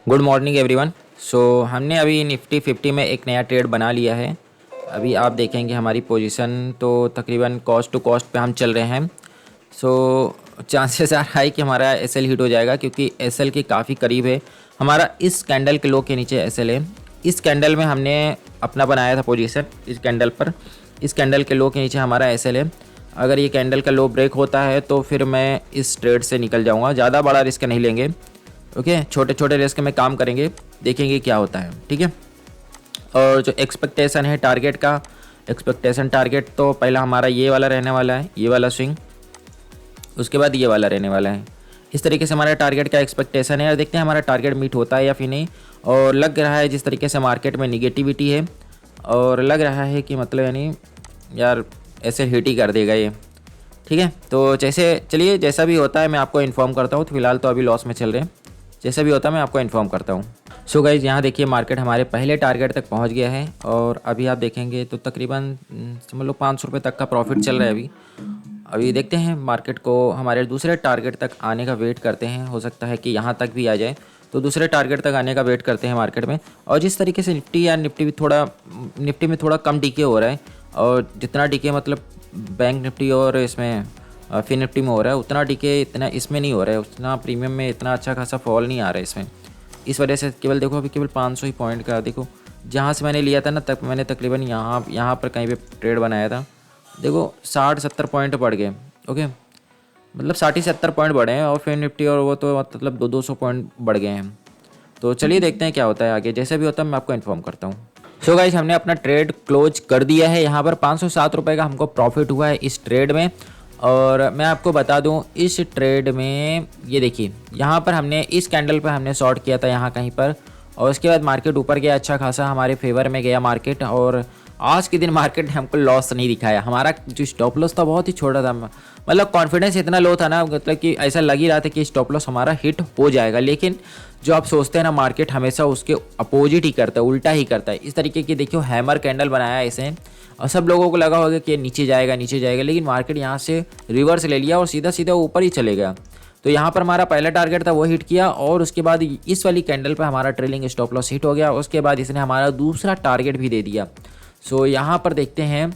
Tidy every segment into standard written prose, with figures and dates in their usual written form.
Good morning everyone. हमने अभी Nifty 50 में एक नया ट्रेड बना लिया है। अभी आप देखेंगे हमारी पोजीशन तो तकरीबन कॉस्ट टू कॉस्ट पे हम चल रहे हैं। चांसेस आर हाई कि हमारा एसएल हिट हो जाएगा, क्योंकि एसएल के काफ़ी करीब है। हमारा इस कैंडल के लो के नीचे एसएल है। इस कैंडल में हमने अपना बनाया था पोजीशन, इस कैंडल पर, इस कैंडल के लो के नीचे हमारा एसएल है। अगर ये कैंडल का लो ब्रेक होता है तो फिर मैं इस ट्रेड से निकल जाऊंगा। ज़्यादा बड़ा रिस्क नहीं लेंगे, ओके। छोटे छोटे रिस्क में काम करेंगे, देखेंगे क्या होता है, ठीक है। और जो एक्सपेक्टेशन है टारगेट का, एक्सपेक्टेशन टारगेट तो पहला हमारा ये वाला रहने वाला है, ये वाला स्विंग, उसके बाद ये वाला रहने वाला है। इस तरीके से हमारा टारगेट का एक्सपेक्टेशन है और देखते हैं हमारा टारगेट मीट होता है या फिर नहीं। और लग रहा है जिस तरीके से मार्केट में निगेटिविटी है और लग रहा है कि मतलब यानी यार ऐसे हिट ही कर देगा ये, ठीक है। तो चलिए जैसा भी होता है मैं आपको इन्फॉर्म करता हूँ। तो फिलहाल तो अभी लॉस में चल रहे हैं, जैसा भी होता है मैं आपको इन्फॉर्म करता हूँ। सो गाइज यहाँ देखिए मार्केट हमारे पहले टारगेट तक पहुँच गया है और अभी आप देखेंगे तो तकरीबन समझ लो 500 रुपये तक का प्रॉफिट चल रहा है अभी देखते हैं मार्केट को हमारे दूसरे टारगेट तक आने का वेट करते हैं। हो सकता है कि यहाँ तक भी आ जाए, तो दूसरे टारगेट तक आने का वेट करते हैं मार्केट में। और जिस तरीके से निफ्टी में थोड़ा कम डीके हो रहा है, और जितना डीके मतलब बैंक निफ्टी और इसमें फिन निफ्टी में हो रहा है उतना डीके इतना इसमें नहीं हो रहा है, उतना प्रीमियम में इतना अच्छा खासा फॉल नहीं आ रहा है इसमें। इस वजह से केवल देखो अभी केवल 500 ही पॉइंट का, देखो जहाँ से मैंने लिया था ना तक मैंने तकरीबन यहाँ पर कहीं पे ट्रेड बनाया था, देखो 60-70 पॉइंट बढ़ गए, ओके। मतलब 60-70 पॉइंट बढ़े हैं और फिर निफ्टी और वो तो मतलब 200 पॉइंट बढ़ गए हैं। तो चलिए देखते हैं क्या होता है आगे, जैसे भी होता है मैं आपको इन्फॉर्म करता हूँ। सो गाइस हमने अपना ट्रेड क्लोज कर दिया है। यहाँ पर 507 रुपये का हमको प्रॉफिट हुआ है इस ट्रेड में। और मैं आपको बता दूं इस ट्रेड में ये देखिए यहाँ पर हमने इस कैंडल पर हमने शॉर्ट किया था यहाँ कहीं पर, और उसके बाद मार्केट ऊपर गया, अच्छा खासा हमारे फेवर में गया मार्केट। और आज के दिन मार्केट ने हमको लॉस नहीं दिखाया। हमारा जो स्टॉप लॉस था बहुत ही छोटा था, मतलब कॉन्फिडेंस इतना लो था ना, मतलब कि ऐसा लग ही रहा था कि स्टॉप लॉस हमारा हिट हो जाएगा। लेकिन जो आप सोचते हैं ना मार्केट हमेशा उसके अपोजिट ही करता है, उल्टा ही करता है। इस तरीके की देखियो हैमर कैंडल बनाया इसे और सब लोगों को लगा होगा कि नीचे जाएगा नीचे जाएगा, लेकिन मार्केट यहाँ से रिवर्स ले लिया और सीधा सीधा ऊपर ही चले गया। तो यहाँ पर हमारा पहला टारगेट था वो हिट किया और उसके बाद इस वाली कैंडल पर हमारा ट्रेलिंग स्टॉप लॉस हिट हो गया। उसके बाद इसने हमारा दूसरा टारगेट भी दे दिया। सो यहाँ पर देखते हैं,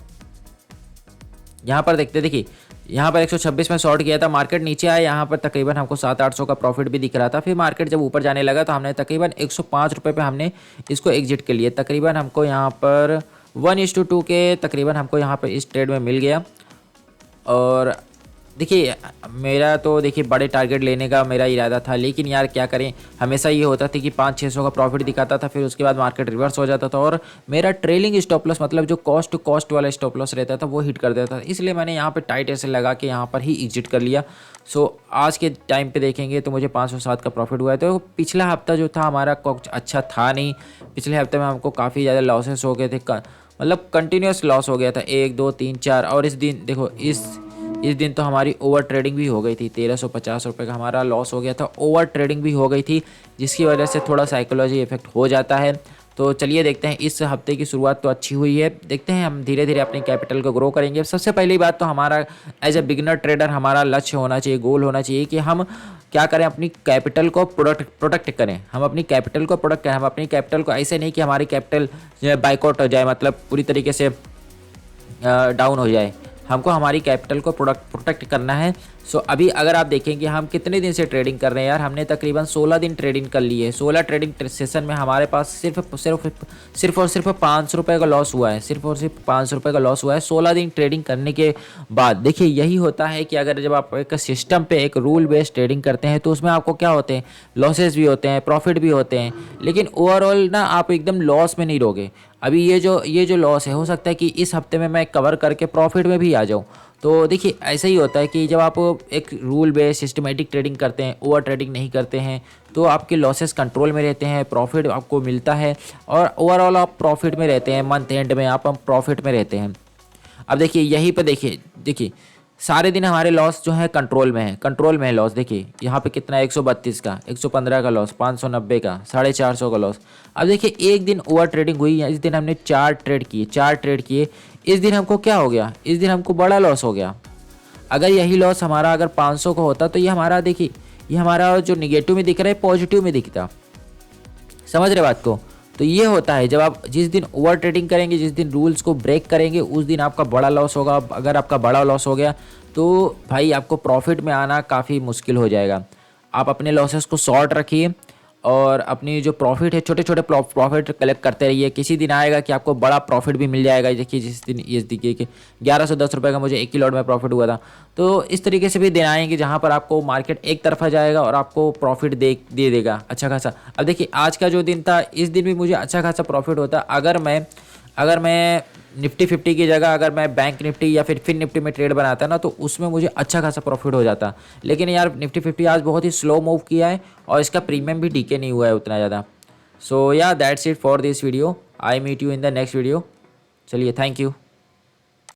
देखिए यहाँ पर 126 में शॉर्ट किया था, मार्केट नीचे आया, यहाँ पर तकरीबन हमको 700-800 का प्रॉफिट भी दिख रहा था। फिर मार्केट जब ऊपर जाने लगा तो हमने तकरीबन 105 रुपये पे हमने इसको एग्जिट के लिए तकरीबन हमको यहाँ पर 1:2 के तकरीबन हमको यहाँ पर इस ट्रेड में मिल गया। और देखिए मेरा तो देखिए बड़े टारगेट लेने का मेरा इरादा था, लेकिन यार क्या करें, हमेशा ये होता था कि 500-600 का प्रॉफिट दिखाता था, फिर उसके बाद मार्केट रिवर्स हो जाता था और मेरा ट्रेलिंग स्टॉप लॉस मतलब जो कॉस्ट टू कॉस्ट वाला स्टॉप लॉस रहता था वो हिट कर देता था। इसलिए मैंने यहाँ पे टाइट ऐसे लगा के यहाँ पर ही एग्जिट कर लिया। सो आज के टाइम पे देखेंगे तो मुझे 507 का प्रॉफिट हुआ है। तो पिछला हफ्ता जो था हमारा कुछ अच्छा था नहीं, पिछले हफ्ते में हमको काफ़ी ज़्यादा लॉसेस हो गए थे, मतलब कंटिन्यूस लॉस हो गया था 1 2 3 4। और इस दिन देखो इस दिन तो हमारी ओवर ट्रेडिंग भी हो गई थी, 1350 रुपये का हमारा लॉस हो गया था, ओवर ट्रेडिंग भी हो गई थी, जिसकी वजह से थोड़ा साइकोलॉजी इफेक्ट हो जाता है। तो चलिए देखते हैं, इस हफ्ते की शुरुआत तो अच्छी हुई है, देखते हैं हम धीरे धीरे अपने कैपिटल को ग्रो करेंगे। सबसे पहली बात तो हमारा एज ए बिगिनर ट्रेडर हमारा लक्ष्य होना चाहिए, गोल होना चाहिए कि हम क्या करें, अपनी कैपिटल को प्रोटेक्ट करें। हम अपनी कैपिटल को प्रोटेक्ट करें, हम अपनी कैपिटल को ऐसे नहीं कि हमारी कैपिटल बाइकआउट हो जाए, मतलब पूरी तरीके से डाउन हो जाए। हमको हमारी कैपिटल को प्रोटेक्ट करना है। सो अभी अगर आप देखेंगे हम कितने दिन से ट्रेडिंग कर रहे हैं यार, हमने तकरीबन 16 दिन ट्रेडिंग कर ली है। 16 ट्रेडिंग सेशन में हमारे पास सिर्फ और सिर्फ 500 रुपये का लॉस हुआ है, सिर्फ और सिर्फ 500 रुपये का लॉस हुआ है 16 दिन ट्रेडिंग करने के बाद। देखिए यही होता है कि अगर जब आप एक सिस्टम पे एक रूल बेस्ड ट्रेडिंग करते हैं तो उसमें आपको क्या होते हैं, लॉसेस भी होते हैं, प्रॉफिट भी होते हैं, लेकिन ओवरऑल ना आप एकदम लॉस में नहीं रहोगे। अभी ये जो लॉस है, हो सकता है कि इस हफ्ते में मैं कवर करके प्रॉफिट में भी आ जाऊँ। तो देखिए ऐसा ही होता है कि जब आप एक रूल बेस्ड सिस्टमेटिक ट्रेडिंग करते हैं, ओवर ट्रेडिंग नहीं करते हैं, तो आपके लॉसेस कंट्रोल में रहते हैं, प्रॉफिट आपको मिलता है और ओवरऑल आप प्रॉफिट में रहते हैं, मंथ एंड में आप प्रॉफिट में रहते हैं। अब देखिए यहीं पर देखिए सारे दिन हमारे लॉस जो है कंट्रोल में है लॉस। देखिए यहाँ पे कितना है, 132 का, 115 का लॉस, 590 का, 450 का लॉस। अब देखिए एक दिन ओवर ट्रेडिंग हुई, इस दिन हमने 4 ट्रेड किए, इस दिन हमको क्या हो गया, इस दिन हमको बड़ा लॉस हो गया। अगर यही लॉस हमारा अगर 500 का होता तो ये हमारा देखिए ये हमारा जो निगेटिव में दिख रहा है पॉजिटिव में दिखता। समझ रहे बात को। तो ये होता है, जब आप जिस दिन ओवर ट्रेडिंग करेंगे, जिस दिन रूल्स को ब्रेक करेंगे, उस दिन आपका बड़ा लॉस होगा। अगर आपका बड़ा लॉस हो गया तो भाई आपको प्रॉफिट में आना काफ़ी मुश्किल हो जाएगा। आप अपने लॉसेस को शॉर्ट रखिए और अपनी जो प्रॉफिट है, छोटे छोटे प्रॉफिट कलेक्ट करते रहिए। किसी दिन आएगा कि आपको बड़ा प्रॉफिट भी मिल जाएगा। देखिए जिस दिन ये देखिए कि 1110 रुपये का मुझे 1 ही लॉट में प्रॉफिट हुआ था। तो इस तरीके से भी दिन आएंगे जहाँ पर आपको मार्केट एक तरफा जाएगा और आपको प्रॉफिट दे देगा अच्छा खासा। अब देखिए आज का जो दिन था, इस दिन भी मुझे अच्छा खासा प्रॉफिट होता। अगर मैं निफ्टी 50 की जगह अगर मैं बैंक निफ्टी या फिर निफ्टी में ट्रेड बनाता ना, तो उसमें मुझे अच्छा खासा प्रॉफिट हो जाता। लेकिन यार निफ्टी 50 आज बहुत ही स्लो मूव किया है और इसका प्रीमियम भी डीके नहीं हुआ है उतना ज़्यादा। सो या that's it for this video. I meet you in the next video. चलिए, थैंक यू।